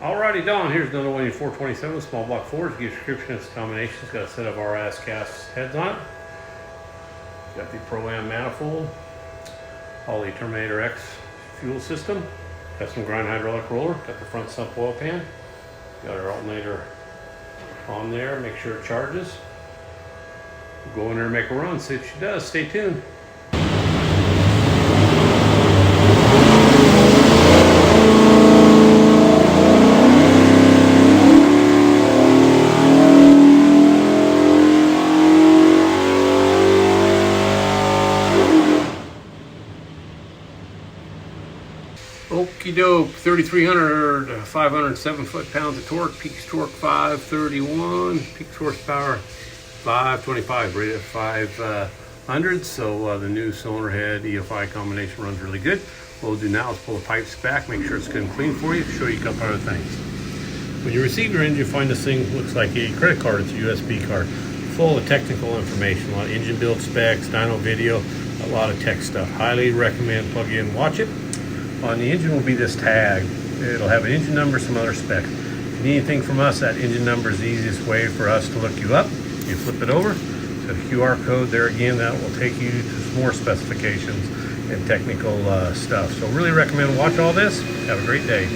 Alrighty, Don, here's another one of your 427 small block Fords. Give description of this combination. It's got a set of our As-Cast heads on it. Got the Pro-Am manifold, Holley Terminator X fuel system. Got some grind hydraulic roller. Got the front sump oil pan. Got our alternator on there. Make sure it charges. We'll go in there and make a run. See if she does. Stay tuned. Okie doke, 3,300, 507 foot-pounds of torque, peak torque 531, peak horsepower 525, rated at 500. So the new cylinder head EFI combination runs really good. What we'll do now is pull the pipes back, make sure it's good and clean for you, show you a couple other things. When you receive your engine, you find this thing looks like a credit card. It's a USB card, full of technical information, a lot of engine build specs, dyno video, a lot of tech stuff. Highly recommend plug in and watch it. On the engine will be this tag. It'll have an engine number, some other specs. If you need anything from us, that engine number is the easiest way for us to look you up. You flip it over, so a QR code there again, that will take you to some more specifications and technical stuff. So really recommend watch all this. Have a great day.